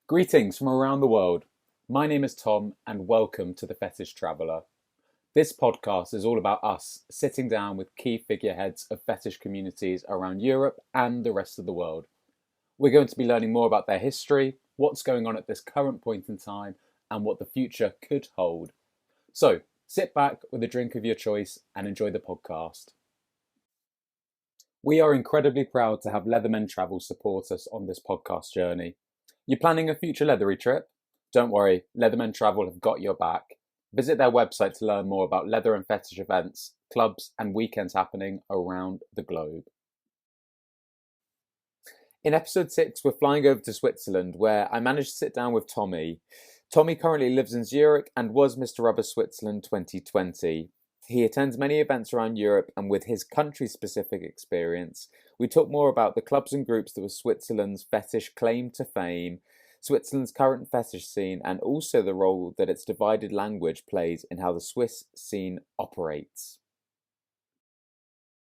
Greetings from around the world. My name is Tom, and welcome to the Fetish Traveller. This podcast is all about us sitting down with key figureheads of fetish communities around Europe and the rest of the world. We're going to be learning more about their history, what's going on at this current point in time, and what the future could hold. So, sit back with a drink of your choice and enjoy the podcast. We are incredibly proud to have Leathermen Travel support us on this podcast journey. You're planning a future leathery trip? Don't worry, Leathermen Travel have got your back. Visit their website to learn more about leather and fetish events, clubs, and weekends happening around the globe. In episode 6, we're flying over to Switzerland, where I managed to sit down with Tommy. Tommy currently lives in Zurich and was Mr. Rubber Switzerland 2020. He attends many events around Europe, and with his country-specific experience, we talk more about the clubs and groups that were Switzerland's fetish claim to fame, Switzerland's current fetish scene, and also the role that its divided language plays in how the Swiss scene operates.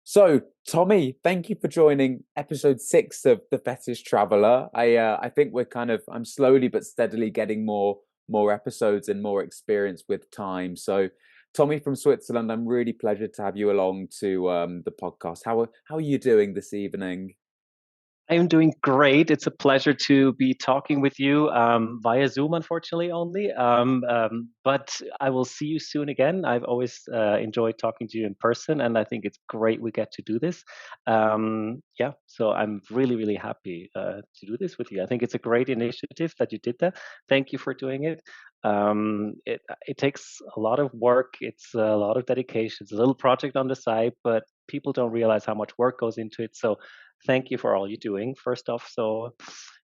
So, Tommy, thank you for joining episode 6 of the Fetish Traveller. I think I'm slowly but steadily getting more episodes and more experience with time. So, Tommy from Switzerland, I'm really pleased to have you along to the podcast. How are you doing this evening? I'm doing great. It's a pleasure to be talking with you via Zoom, unfortunately, only. But I will see you soon again. I've always enjoyed talking to you in person, and I think it's great we get to do this. So I'm really, really happy to do this with you. I think it's a great initiative that you did that. Thank you for doing it. It takes a lot of work. It's a lot of dedication. It's a little project on the side, but people don't realize how much work goes into it. So thank you for all you're doing, first off. So,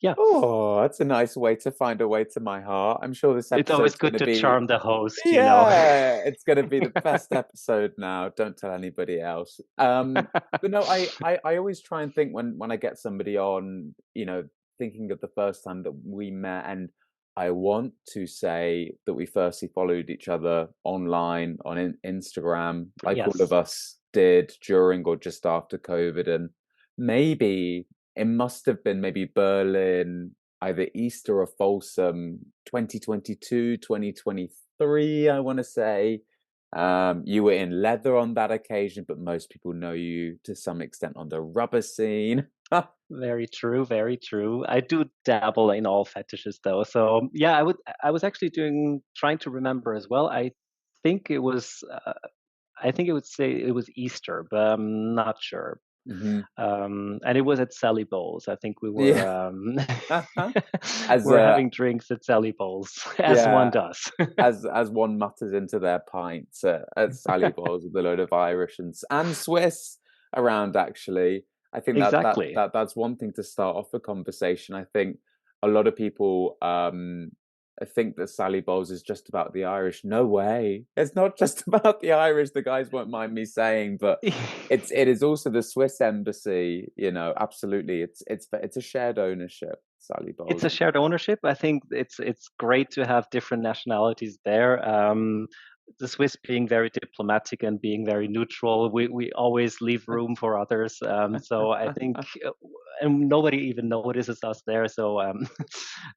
yeah. Oh, that's a nice way to find a way to my heart. I'm sure this It's always episode's going good to to be, charm the host, yeah, it's going to be the best episode now. Don't tell anybody else. But no, I always try and think when I get somebody on, thinking of the first time that we met, and I want to say that we firstly followed each other online on Instagram, like all of Yes. us did during or just after COVID, and maybe it must have been maybe Berlin, either Easter or Folsom, 2022, 2023, I want to say. You were in leather on that occasion, but most people know you to some extent on the rubber scene. Very true, very true. I do dabble in all fetishes though. So yeah, I was actually trying to remember as well. Think it was I think it would say it was Easter, but I'm not sure. Hmm. And it was at Sally Bowles. I think we were Yeah. As we're having drinks at Sally Bowles, as one yeah, does. as one mutters into their pints at Sally Bowles with a load of Irish and Swiss around. Actually, I think Exactly. that's one thing to start off a conversation. I think a lot of people I think that Sally Bowles is just about the Irish. No way, it's not just about the Irish. The guys won't mind me saying, but it is also the Swiss embassy. Absolutely, it's a shared ownership. Sally It's Bowles. a shared ownership. I think it's great to have different nationalities there. The Swiss being very diplomatic and being very neutral, we always leave room for others. So I think, and nobody even notices us there. So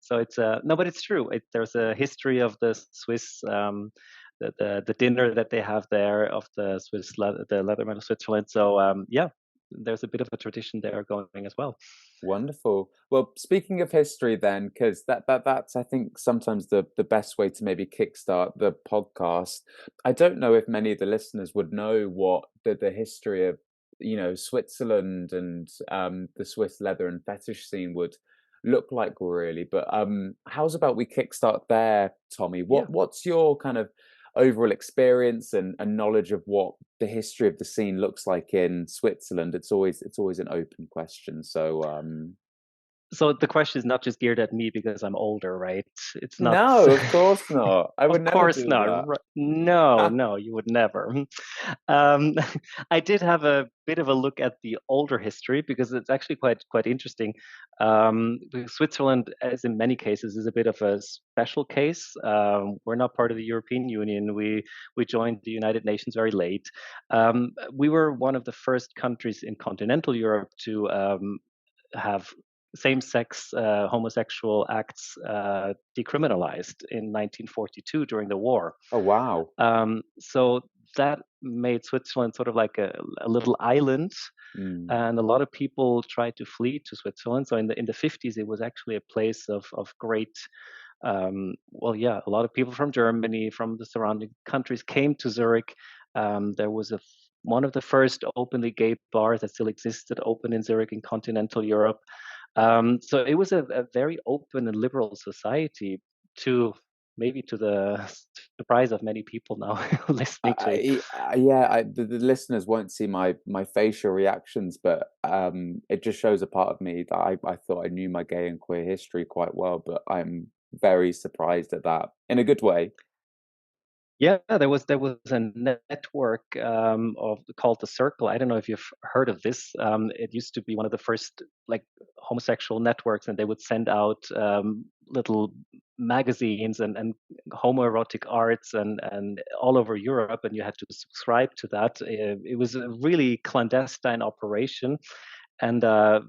so it's no, but it's true. There's a history of the Swiss. The dinner that they have there of the the Leatherman of Switzerland. So yeah, there's a bit of a tradition there going as well. Wonderful. Well, speaking of history, then, because that's I think sometimes the best way to maybe kickstart the podcast. I don't know if many of the listeners would know what the history of Switzerland and the Swiss leather and fetish scene would look like really. But how's about we kickstart there, Tommy? Yeah. What's your kind of overall experience and knowledge of what the history of the scene looks like in Switzerland? It's always an open question. So So the question is not just geared at me because I'm older, right? It's not. no, of course not. I would Of never course do not. that. No, no, you would never. Um, I did have a bit of a look at the older history because it's actually quite interesting. Because Switzerland, as in many cases, is a bit of a special case. We're not part of the European Union. We joined the United Nations very late. We were one of the first countries in continental Europe to have same-sex homosexual acts decriminalized in 1942 during the war. Oh, wow. So that made Switzerland sort of like a little island, Mm. and a lot of people tried to flee to Switzerland. So in the 50s, it was actually a place of great. Well, yeah, a lot of people from Germany, from the surrounding countries, came to Zurich. There was one of the first openly gay bars that still existed, open in Zurich in continental Europe. So it was a very open and liberal society, to maybe to the surprise of many people now listening to it. Yeah, the listeners won't see my facial reactions, but it just shows a part of me that I thought I knew my gay and queer history quite well, but I'm very surprised at that in a good way. Yeah, there was a network of called the Circle. I don't know if you've heard of this. It used to be one of the first like homosexual networks, and they would send out little magazines and homoerotic arts and all over Europe, and you had to subscribe to that. It was a really clandestine operation, and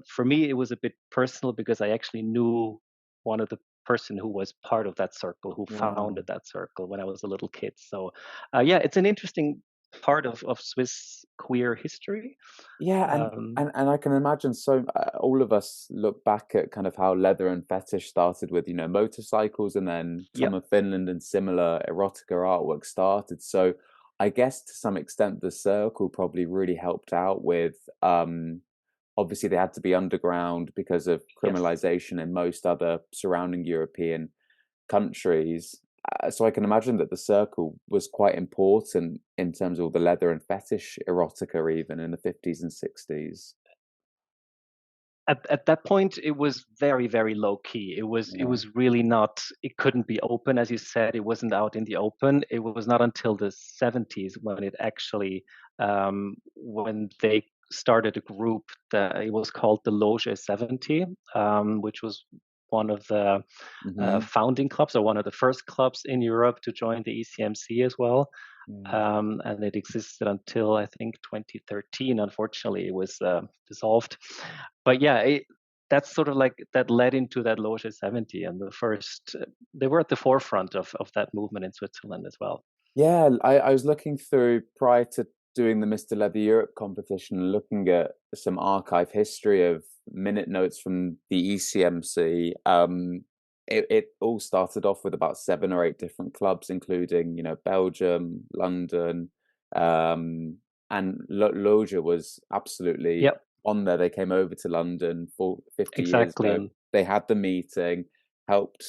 for me, it was a bit personal because I actually knew one of the person who was part of that circle, who Wow. founded that circle when I was a little kid. So, yeah, it's an interesting part of Swiss queer history. Yeah, Um, and I can imagine so all of us look back at kind of how leather and fetish started with, motorcycles, and then yeah, Tom of Finland and similar erotica artwork started. So I guess to some extent the circle probably really helped out with obviously they had to be underground because of yes. criminalization in most other surrounding European countries. So I can imagine that the circle was quite important in terms of all the leather and fetish erotica, even in the 50s and 60s. At that point, it was very, very low key. It Yeah. was really not. It couldn't be open, as you said. It wasn't out in the open. It was not until the 70s when it actually when they started a group that it was called the Loge 70, which was one of the Hmm. founding clubs, or one of the first clubs in Europe to join the ECMC as well. Yeah. And it existed until I think 2013. Unfortunately, it was dissolved. But yeah, that's sort of like that led into that Loge 70, and the first they were at the forefront of that movement in Switzerland as well. Yeah, I was looking through prior to doing the Mr. Leather Europe competition, looking at some archive history of minute notes from the ECMC. It all started off with about 7 or 8 different clubs, including, Belgium, London, and Loja was absolutely Yep, on there. They came over to London 50 years exactly. ago. And They had the meeting, helped,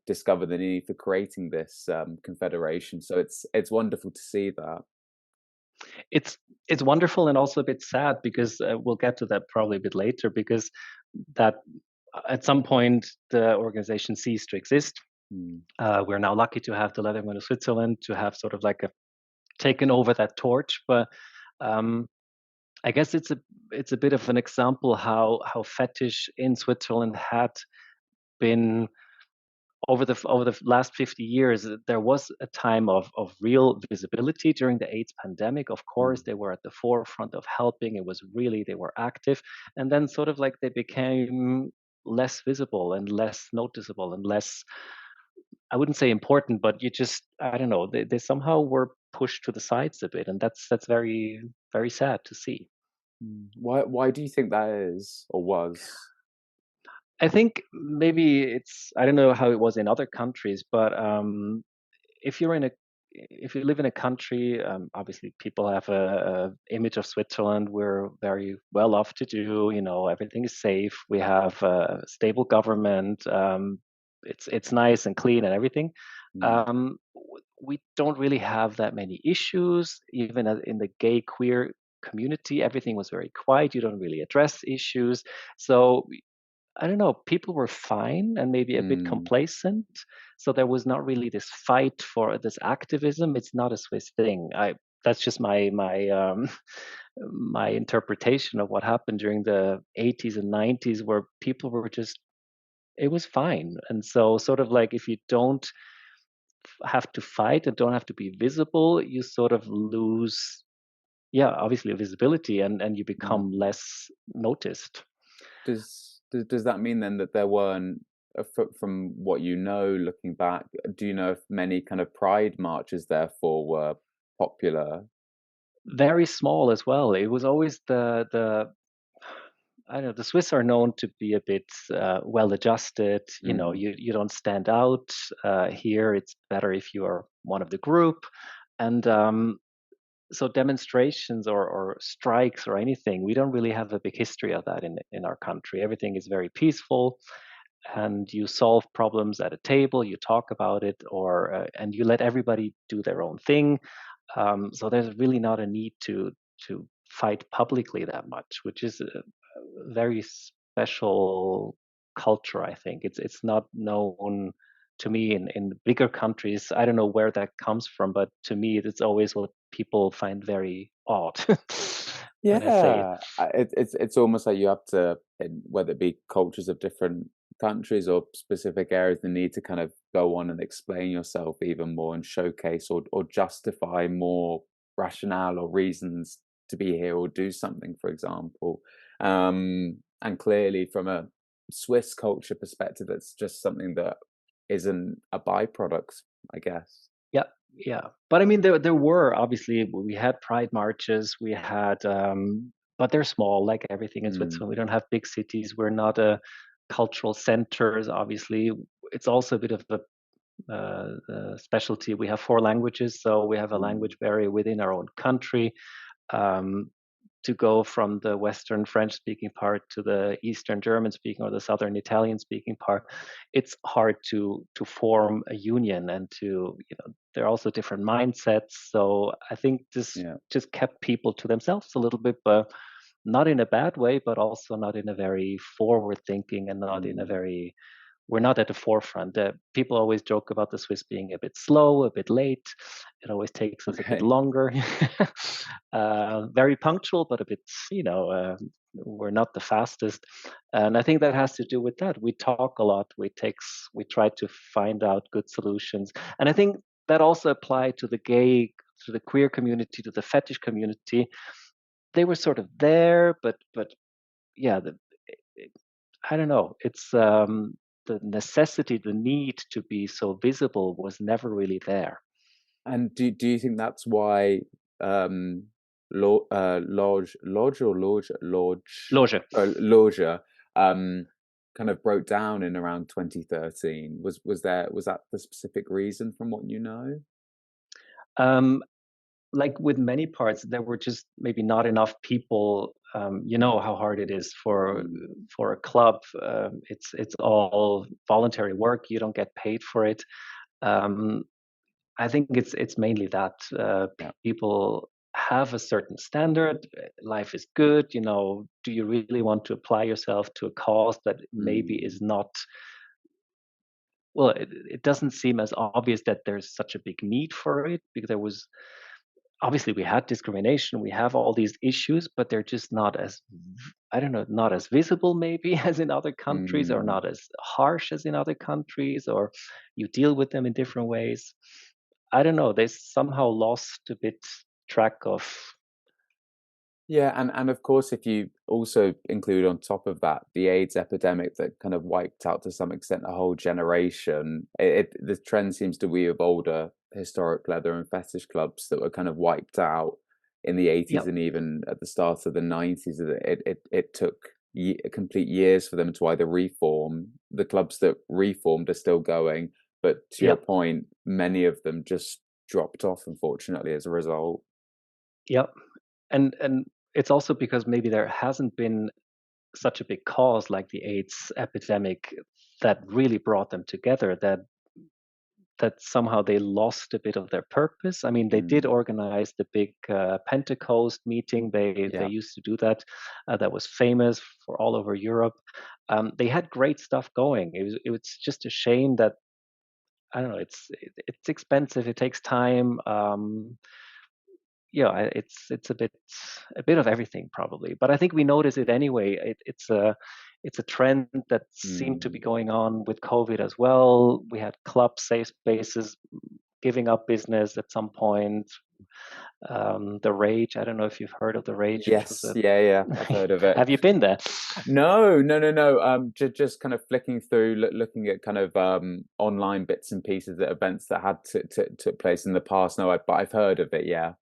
discover the need for creating this confederation. So it's wonderful to see that. it's it's wonderful and also a bit sad because we'll get to that probably a bit later, because that at some point the organization ceased to exist. Mm, We're now lucky to have the Leatherman of Switzerland to have sort of like a taken over that torch, but um, I guess it's a bit of an example how fetish in Switzerland had been over the last 50 years. There was a time of real visibility during the AIDS pandemic. Of mm, course, they were at the forefront of helping. It was really, they were active, and then sort of like they became less visible and less noticeable and less, I wouldn't say important, but you just, I don't know, they somehow were pushed to the sides a bit, and that's very, very sad to see. mm. Why do you think that is or was? I think maybe it's, I don't know how it was in other countries, but if you're in a if you live in a country, obviously people have a image of Switzerland. We're very well off to do. You know, everything is safe. We have a stable government. It's nice and clean and everything. Mm, We don't really have that many issues. Even in the gay queer community, everything was very quiet. You don't really address issues. So I don't know, people were fine and maybe a bit mm, complacent. So there was not really this fight for this activism. It's not a Swiss thing. I That's just my my interpretation of what happened during the 80s and 90s, where people were just, it was fine. And so sort of like if you don't have to fight and don't have to be visible, you sort of lose, yeah, obviously visibility, and you mm. become less noticed. Does that mean then that there weren't, from what you know, looking back, do you know if many kind of pride marches therefore were popular? Very small as well. It was always the I don't know, the Swiss are known to be a bit well adjusted. You know, Mm, you don't stand out. Here, it's better if you are one of the group. And so demonstrations or strikes or anything, we don't really have a big history of that in our country. Everything is very peaceful, and you solve problems at a table. You talk about it, or and you let everybody do their own thing. So there's really not a need to fight publicly that much, which is a very special culture. I think it's not known to me in bigger countries. I don't know where that comes from, but to me, it's always what people find very odd when I say it. yeah, it's almost like you have to, whether it be cultures of different countries or specific areas, the need to kind of go on and explain yourself even more and showcase or justify more rationale or reasons to be here or do something, for example. And clearly, from a Swiss culture perspective, it's just something that isn't a byproduct, I guess. Yeah, yeah. But I mean, there were obviously we had pride marches, we had, but they're small, like everything in Mm, Switzerland. We don't have big cities. We're not a cultural centers. Obviously, it's also a bit of a specialty. We have four languages, so we have a mm, language barrier within our own country. Um, to go from the Western French speaking part to the Eastern German speaking or the Southern Italian speaking part, it's hard to form a union and to, there are also different mindsets. So I think this yeah. just kept people to themselves a little bit, but not in a bad way, but also not in a very forward thinking and not in a Mm. very, we're not at the forefront. People always joke about the Swiss being a bit slow, a bit late. It always takes us a bit Okay. longer. Very punctual, but a bit, we're not the fastest. And I think that has to do with that. We talk a lot. We try to find out good solutions. And I think that also applied to the gay, to the queer community, to the fetish community. They were sort of there, but yeah, I don't know. It's the necessity, the need to be so visible was never really there. And do you think that's why um Lodge or Loge. Lodge kind of broke down in around 2013? Was that the specific reason from what you know? Um, like with many parts, there were just maybe not enough people. You know how hard it is Mm, for a club. It's all voluntary work. You don't get paid for it. Um, I think it's mainly that yeah. people have a certain standard. Life is good. You know, do you really want to apply yourself to a cause that maybe is Mm, not, well, it doesn't seem as obvious that there's such a big need for it, because there was obviously, we had discrimination, we have all these issues, but they're just not as, I don't know, not as visible maybe as in other countries, or mm. not as harsh as in other countries, or you deal with them in different ways. I don't know, they somehow lost a bit track of. Yeah, and of course, if you also include on top of that the AIDS epidemic that kind of wiped out to some extent a whole generation, the trend seems to be of older historic leather and fetish clubs that were kind of wiped out in the 80s Yep, and even at the start of the 90s. It took complete years for them to either reform. The clubs that reformed are still going, but to your yep, point, many of them just dropped off, unfortunately, as a result. yep. And it's also because maybe there hasn't been such a big cause like the AIDS epidemic that really brought them together, that somehow they lost a bit of their purpose. I mean, they did Mm, organize the big Pentecost meeting. They yeah. used to do that. That was famous for all over Europe. They had great stuff going. It was just a shame that, I don't know. It's expensive. It takes time. Yeah, it's a bit of everything probably. But I think we notice it anyway. It's a trend that seemed to be Mm. going on with COVID as well. We had club safe spaces giving up business at some point. The Rage. I don't know if you've heard of the Rage, which was Yes, yeah, yeah, I've heard of it. Have you been there? No, no, no, no. Just kind of flicking through, looking at kind of online bits and pieces at events that had took place in the past. No, but I've heard of it. Yeah.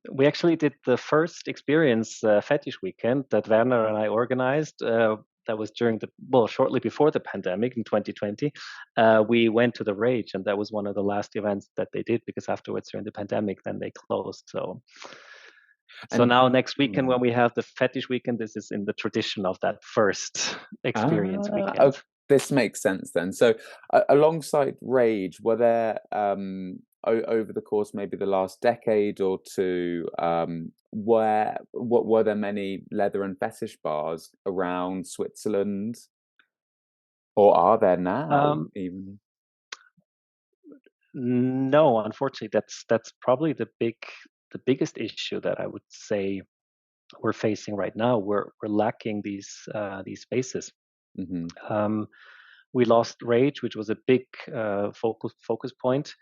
We actually did the first experience Fetish weekend that Werner and I organized. That was shortly before the pandemic in 2020. We went to the Rage, and that was one of the last events that they did because afterwards, during the pandemic, then they closed. So And now next weekend hmm. when we have the Fetish weekend, this is in the tradition of that first experience Oh, weekend. this makes sense then. So, alongside Rage, were there over the course maybe the last decade or two, where what were there many leather and fetish bars around Switzerland, or are there now Um, even? no, unfortunately, that's probably the biggest issue that I would say we're facing right now. We're lacking these spaces. Hmm. Um, we lost Rage, which was a big focus point.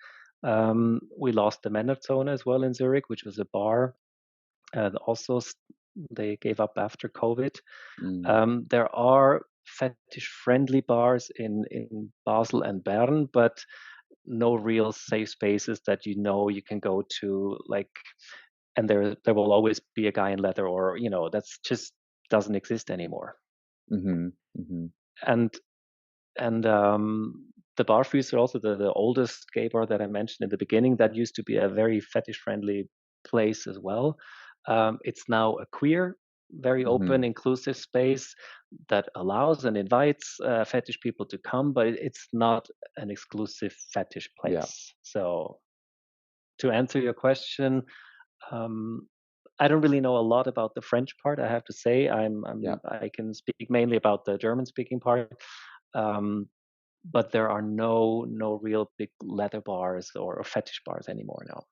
We lost the Männerzone as well in Zurich, which was a bar. Also, they gave up after COVID. Mm. There are fetish-friendly bars in Basel and Bern, but no real safe spaces that you can go to, like, and there will always be a guy in leather, or that's just doesn't exist anymore. Hmm. Hmm. And and the Barfüßer, also the oldest gay bar that I mentioned in the beginning, that used to be a very fetish friendly place as well. It's now a queer, very Hmm. open, inclusive space that allows and invites fetish people to come, but it's not an exclusive fetish Yeah. place. So to answer your question, um, I don't really know a lot about the French part. I have to say, Yeah. I can speak mainly about the German speaking part. Um, but there are no real big leather bars or fetish bars anymore now.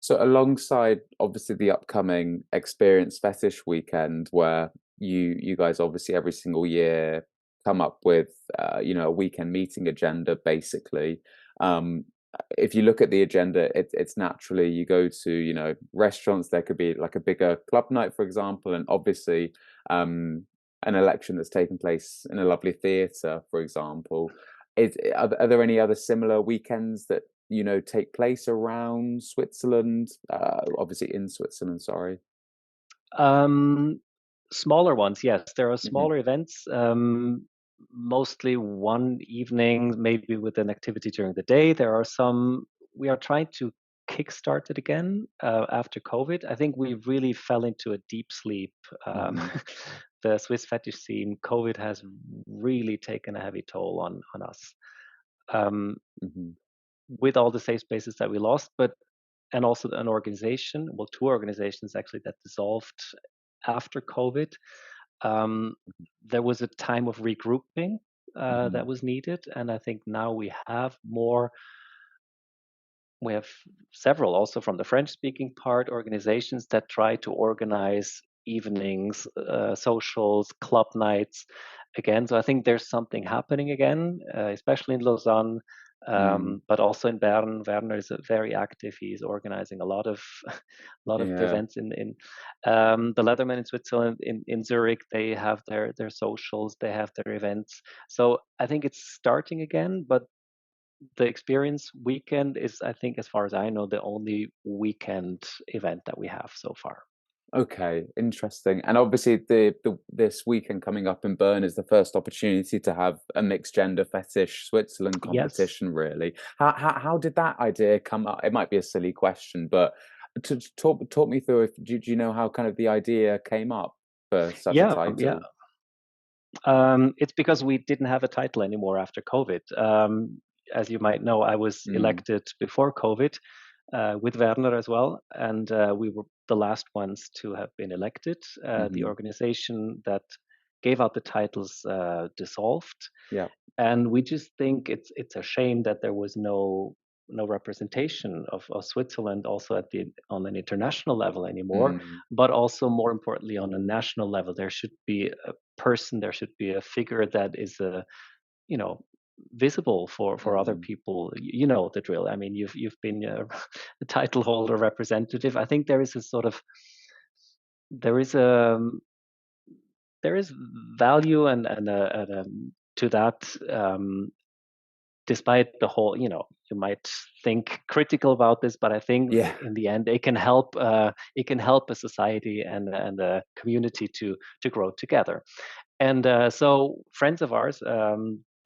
So alongside obviously the upcoming Experience Fetish weekend, where you guys obviously every single year come up with a weekend meeting agenda basically. Um, if you look at the agenda, it's naturally you go to restaurants. There could be like a bigger club night, for example, and obviously an election that's taken place in a lovely theatre, for example. Are there any other similar weekends that take place around Switzerland? Obviously in Switzerland, sorry. Um, Smaller ones, yes. There are Hmm. smaller events, mostly one evening, maybe with an activity during the day. There are some. We are trying to kickstart it again after COVID. I think we really fell into a deep sleep. Hmm. The Swiss fetish scene, COVID has really taken a heavy toll on us. Um, Hmm. with all the safe spaces that we lost, but and also an organization, well, two organizations actually that dissolved after COVID. Um, there was a time of regrouping Hmm. that was needed, and I think now we have several also from the French-speaking part organizations that try to organize evenings, socials, club nights again. So I think there's something happening again, especially in Lausanne, Mm. but also in Bern. Werner is very active. He's organizing a lot of a lot of Yeah. events in the Leatherman in Switzerland, in Zurich. They have their socials, they have their events. So I think it's starting again, but the experience weekend is, I think, as far as I know, the only weekend event that we have so far. Okay, interesting. And obviously, this weekend coming up in Bern is the first opportunity to have a mixed gender fetish Switzerland Yes. competition. Really, how did that idea come up? It might be a silly question, but to talk me through. If do you know how kind of the idea came up for such a Yeah. title? It's because we didn't have a title anymore after COVID. As you might know, I was Mm. elected before COVID with Werner as well, and we were the last ones to have been elected. The Hmm. organization that gave out the titles dissolved, Yeah. and we just think it's a shame that there was no representation of Switzerland also on an international level anymore, Mm. but also more importantly on a national level. There should be a person, there should be a figure that is a you know visible for other Mm. people. You know the drill. I mean, you've been a title holder representative. I think there is a sort of there is a there is value and to that. Despite the whole, you might think critical about this, but I think Yeah. in the end it can help. It can help a society and a community to grow together. And so friends of ours,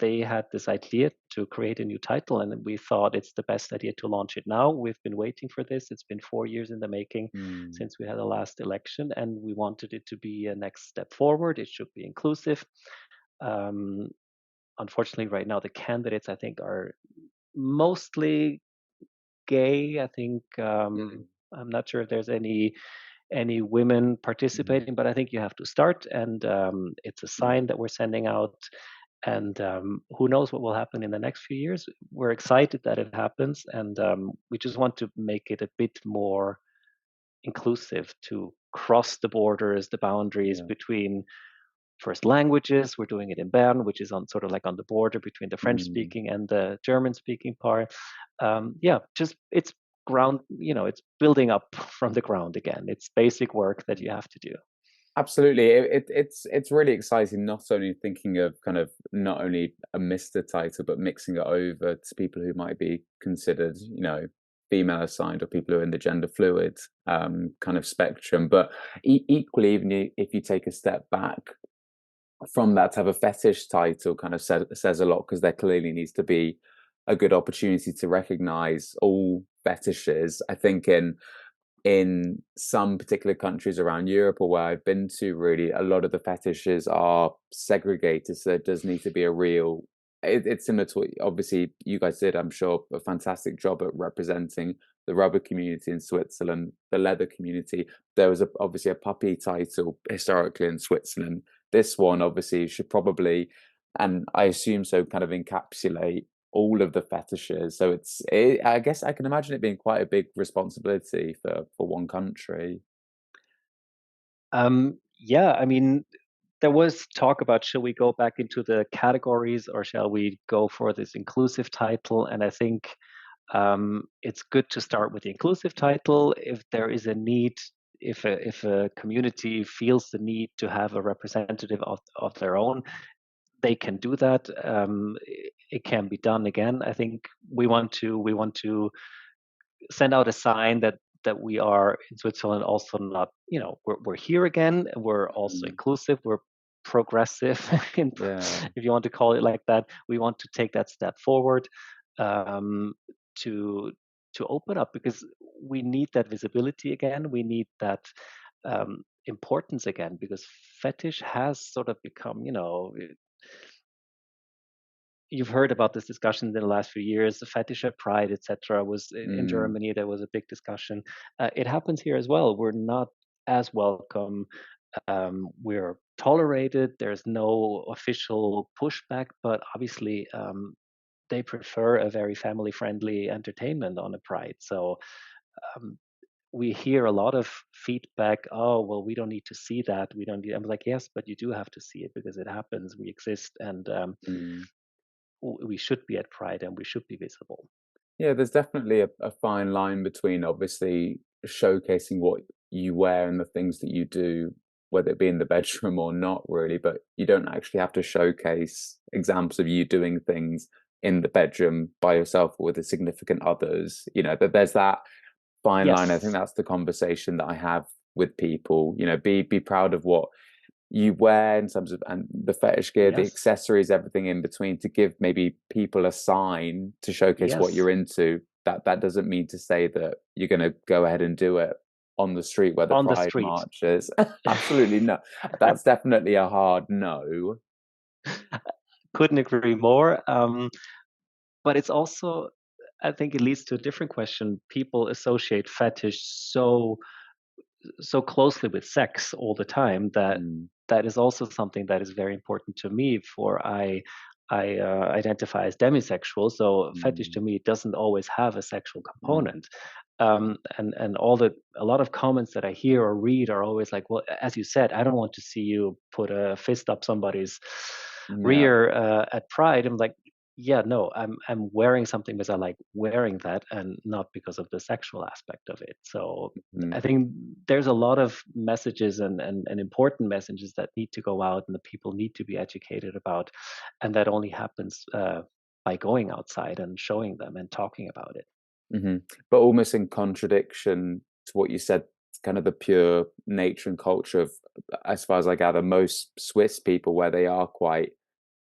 they had this idea to create a new title, and we thought it's the best idea to launch it now. We've been waiting for this. It's been 4 years in the making Mm. since we had the last election, and we wanted it to be a next step forward. It should be inclusive. Um, Unfortunately, right now the candidates I think are mostly gay. I think Mm. I'm not sure if there's any women Mm. participating, but I think you have to start, and it's a Yeah. sign that we're sending out. And who knows what will happen in the next few years? We're excited that it happens, and we just want to make it a bit more inclusive to cross the borders, the boundaries Yeah. between first languages. We're doing it in Bern, which is on sort of like on the border between the French Mm. speaking and the German speaking part. Yeah, just it's ground, it's building up from the ground again. It's basic work that you have to do. Absolutely. It's really exciting, not only thinking of kind of not only a Mr. title, but mixing it over to people who might be considered, female assigned or people who are in the gender fluid kind of spectrum. But equally, even if you take a step back from that to have a fetish title kind of says a lot because there clearly needs to be a good opportunity to recognize all fetishes. I think in some particular countries around Europe or where I've been to, really, a lot of the fetishes are segregated. So there does need to be a real. It's similar to what obviously you guys did, I'm sure, a fantastic job at representing the rubber community in Switzerland, the leather community. There was obviously a puppy title historically in Switzerland. This one obviously should probably, and I assume so, kind of encapsulate all of the fetishes. So I guess I can imagine it being quite a big responsibility for one country. Yeah, I mean, there was talk about should we go back into the categories or shall we go for this inclusive title? And I think it's good to start with the inclusive title. If there is a need, if a community feels the need to have a representative of their own, they can do that. It can be done again. I think we want to send out a sign that we are in Switzerland also not, we're here again. We're also Mm. inclusive. We're progressive, Yeah. if you want to call it like that. We want to take that step forward um, to to open up because we need that visibility again. We need that importance again because fetish has sort of become, you've heard about this discussion in the last few years. The fetish at Pride, etc., was in Mm. Germany. There was a big discussion. It happens here as well. We're not as welcome. We're tolerated. There's no official pushback, but obviously they prefer a very family-friendly entertainment on a Pride. So um, we hear a lot of feedback. Oh, well, we don't need to see that. We don't need. I'm like, yes, but you do have to see it because it happens. We exist, and Mm. we should be at Pride and we should be visible. Yeah, there's definitely a fine line between obviously showcasing what you wear and the things that you do, whether it be in the bedroom or not, really, but you don't actually have to showcase examples of you doing things in the bedroom by yourself or with the significant others. That there's that fine line. I think Yes, that's the conversation that I have with people. Be proud of what you wear in terms of and the fetish gear, the yes, accessories, everything in between to give maybe people a sign to showcase what yes. you're into. That doesn't mean to say that you're going to go ahead and do it on the street where the On the Pride street. March is. Absolutely no. That's definitely a hard no. Couldn't agree more. But it's also, I think it leads to a different question. People associate fetish so closely with sex all the time that Mm. that is also something that is very important to me. For I identify as demisexual, so fetish Mm. to me doesn't always have a sexual Mm. component. And a lot of comments that I hear or read are always like, well, as you said, I don't want to see you put a fist up somebody's Yeah. rear at Pride. I'm like, yeah, no, I'm wearing something because I like wearing that and not because of the sexual aspect of it. So Mm, I think there's a lot of messages and important messages that need to go out and the people need to be educated about. And that only happens by going outside and showing them and talking about it. hmm But almost in contradiction to what you said, kind of the pure nature and culture of, as far as I gather, most Swiss people, where they are quite,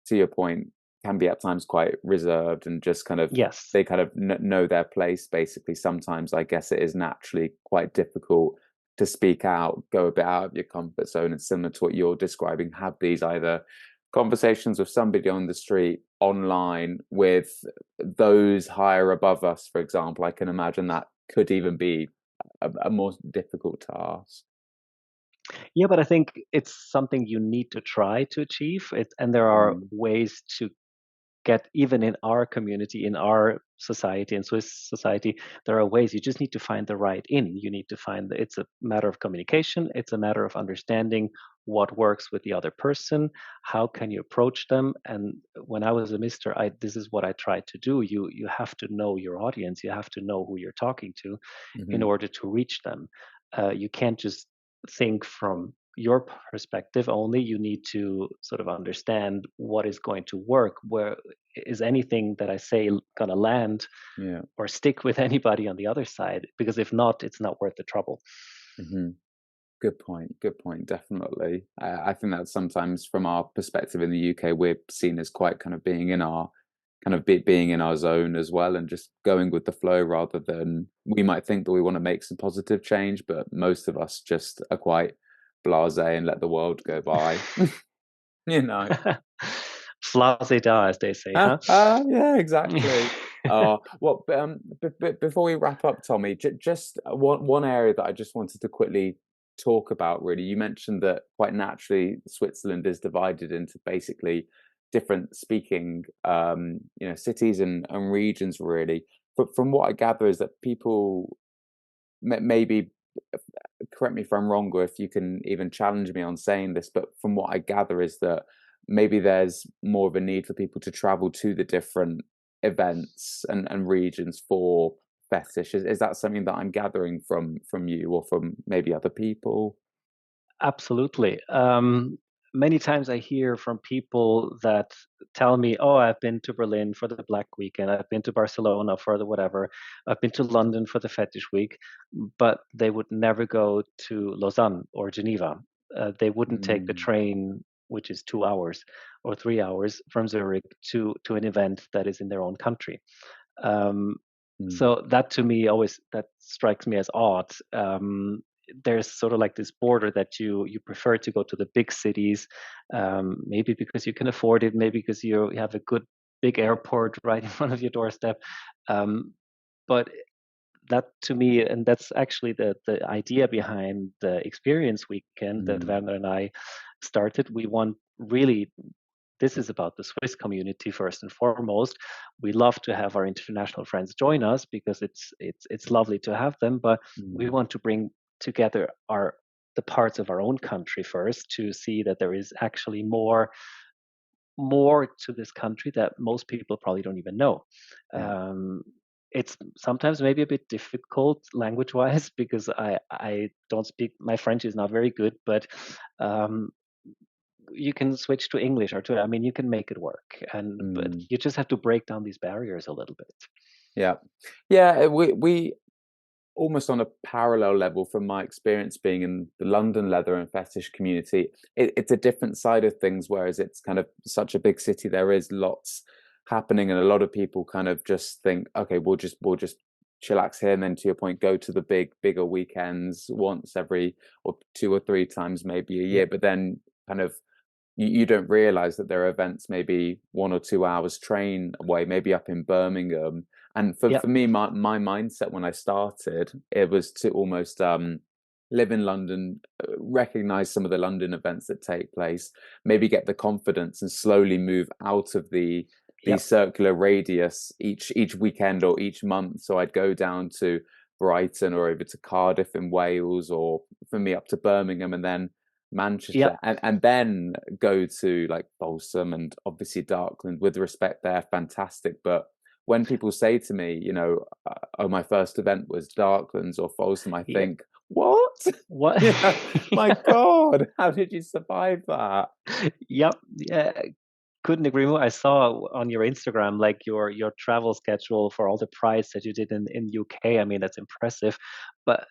to your point, can be at times quite reserved and just kind of Yes. they kind of know their place. Basically, sometimes I guess it is naturally quite difficult to speak out, go a bit out of your comfort zone, and similar to what you're describing, have these either conversations with somebody on the street, online, with those higher above us, for example. I can imagine that could even be a more difficult task. Yeah, but I think it's something you need to try to achieve it, and there are Mm, ways to get even in our community, in our society, in Swiss society, there are ways. You just need to find the right in. You need to find it's a matter of communication. It's a matter of understanding what works with the other person. How can you approach them? And when I was a mister, I this is what I tried to do. You have to know your audience. You have to know who you're talking to in hmm order to reach them. You can't just think from your perspective only. You need to sort of understand what is going to work. Where is anything that I say going to land Yeah. or stick with anybody on the other side? Because if not, it's not worth the trouble. hmm Good point. Good point. Definitely. I think that sometimes, from our perspective in the UK, we're seen as quite kind of being in our being in our zone as well, and just going with the flow rather than we might think that we want to make some positive change, but most of us just are quite blasé and let the world go by. You know. Flase da, as they say, huh? Yeah, exactly. Well, before we wrap up, Tommy, just one area that I just wanted to quickly talk about. Really, you mentioned that quite naturally Switzerland is divided into basically different speaking, cities and regions. Really, but from what I gather is that people maybe correct me if I'm wrong, or if you can even challenge me on saying this, but from what I gather is that maybe there's more of a need for people to travel to the different events and regions for fetish. Is that something that I'm gathering from you or from maybe other people? Absolutely. Many times I hear from people that tell me, "Oh, I've been to Berlin for the Black Weekend. I've been to Barcelona for the whatever. I've been to London for the Fetish Week," but they would never go to Lausanne or Geneva. They wouldn't take the Mm, train, which is 2 hours or 3 hours from Zurich to an event that is in their own country. Um, mm, so that to me always that strikes me as odd. There's sort of like this border that you prefer to go to the big cities, maybe because you can afford it, maybe because you have a good big airport right in front of your doorstep. Um, but that to me, and that's actually the idea behind the experience weekend that mm, Werner and I started. We want really this is about the Swiss community first and foremost. We love to have our international friends join us because it's lovely to have them, but we mm. want to bring together our the parts of our own country first to see that there is actually more to this country that most people probably don't even know. Yeah. Um, it's sometimes maybe a bit difficult language wise because I don't speak my French is not very good, but um, you can switch to English or to I mean you can make it work and but Mm. you just have to break down these barriers a little bit. Yeah. Yeah, we almost on a parallel level from my experience being in the London leather and fetish community, it's a different side of things, whereas it's kind of such a big city, there is lots happening and a lot of people kind of just think, okay, we'll just chillax here and then to your point, go to the bigger weekends once every or 2 or 3 times maybe a Yeah. year, but then kind of you don't realize that there are events maybe 1 or 2 hours train away, maybe up in Birmingham. And Yeah. for me, my mindset when I started, it was to almost live in London, recognize some of the London events that take place, maybe get the confidence and slowly move out of the Yeah. circular radius each weekend or each month. So I'd go down to Brighton or over to Cardiff in Wales, or for me up to Birmingham, and then Manchester, Yep. and then go to like Balsam and obviously Darkland. With respect, they're fantastic. But when people say to me, oh, my first event was Darklands or Folsom, I Yeah. think, what? What? Yeah, my Yeah. God, how did you survive that? Yep. Yeah. Couldn't agree more. I saw on your Instagram like your travel schedule for all the prides that you did in UK. I mean, that's impressive. But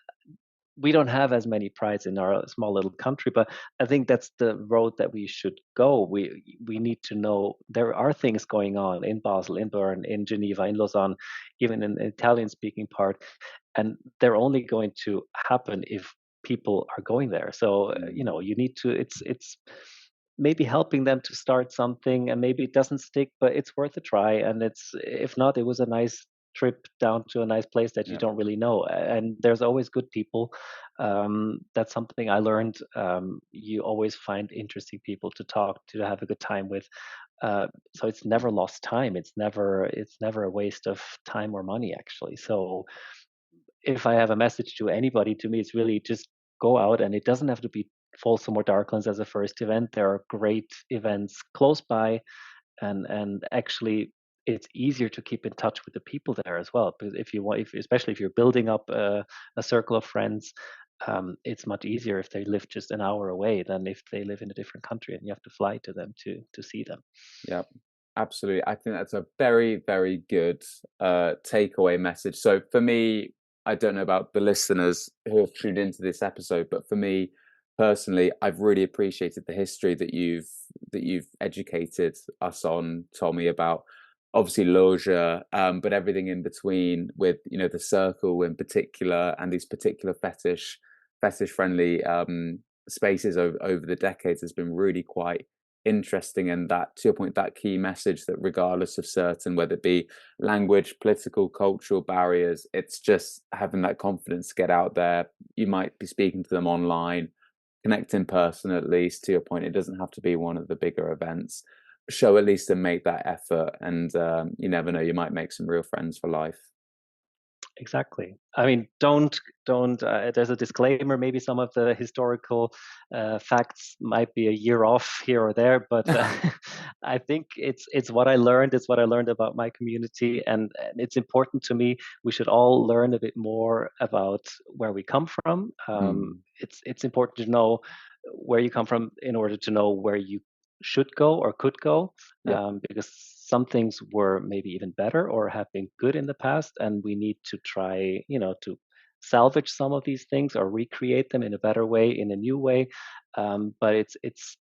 we don't have as many prides in our small little country, but I think that's the road that we should go. We need to know there are things going on in Basel, in Bern, in Geneva, in Lausanne, even in the Italian speaking part, and they're only going to happen if people are going there. So Mm, you need to. It's maybe helping them to start something, and maybe it doesn't stick, but it's worth a try. And it's if not, it was a nice trip down to a nice place that you yeah, don't really know. And there's always good people. That's something I learned. You always find interesting people to talk to have a good time with. So it's never lost time. It's never a waste of time or money actually. So if I have a message to anybody, to me, it's really just go out, and it doesn't have to be Folsom or Darklands as a first event. There are great events close by, and actually it's easier to keep in touch with the people there as well, because if you want, especially if you're building up a circle of friends, it's much easier if they live just an hour away than if they live in a different country and you have to fly to them to see them. yeah, absolutely. I think that's a very, very good takeaway message. So for me, I don't know about the listeners who have tuned into this episode, but for me personally, I've really appreciated the history that you've educated us on, Tommy, about obviously Loja, but everything in between with the circle in particular and these particular fetish friendly spaces over the decades has been really quite interesting. And that, to your point, that key message that regardless of certain, whether it be language, political, cultural barriers, it's just having that confidence to get out there. You might be speaking to them online, connect in person. At least, to your point, it doesn't have to be one of the bigger events. Show at least and make that effort, and you never know, you might make some real friends for life. Exactly. I mean, don't. There's a disclaimer. Maybe some of the historical facts might be a year off here or there, but I think it's what I learned. It's what I learned about my community, and it's important to me. We should all learn a bit more about where we come from. Mm, It's important to know where you come from in order to know where you should go or could go, yeah, because some things were maybe even better or have been good in the past, and we need to try, to salvage some of these things or recreate them in a better way, in a new way. But it's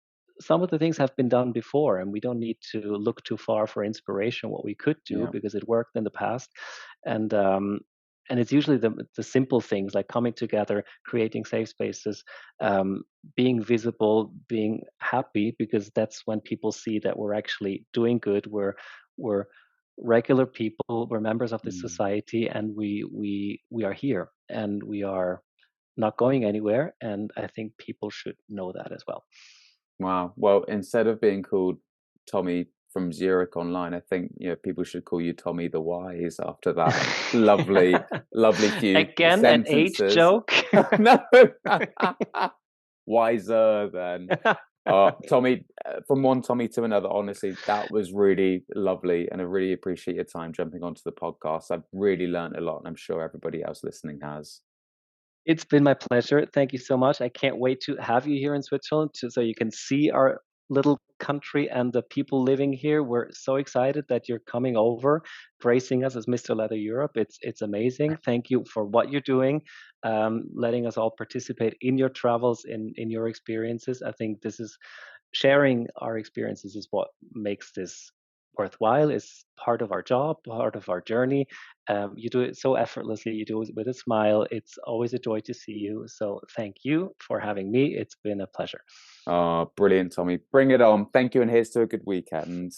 some of the things have been done before, and we don't need to look too far for inspiration what we could do yeah, because it worked in the past. And um, and it's usually the simple things like coming together, creating safe spaces, um, being visible, being happy, because that's when people see that we're actually doing good. We're regular people. We're members of this mm. society, and we are here, and we are not going anywhere. And I think people should know that as well. Wow. Well, instead of being called Tommy from Zurich online, I think people should call you Tommy the Wise after that lovely, lovely few Again, an age sentences. joke. No, wiser then. Tommy, from one Tommy to another, honestly, that was really lovely, and I really appreciate your time jumping onto the podcast. I've really learned a lot, and I'm sure everybody else listening has. It's been my pleasure. Thank you so much. I can't wait to have you here in Switzerland so you can see our little country and the people living here. We're so excited that you're coming over, gracing us as Mr. Leather Europe. It's amazing. Thank you for what you're doing, letting us all participate in your travels, in your experiences. I think this is sharing our experiences is what makes this worthwhile. Is part of our job, part of our journey. You do it so effortlessly. You do it with a smile. It's always a joy to see you. So thank you for having me. It's been a pleasure. Oh, brilliant, Tommy. Bring it on. Thank you, and here's to a good weekend.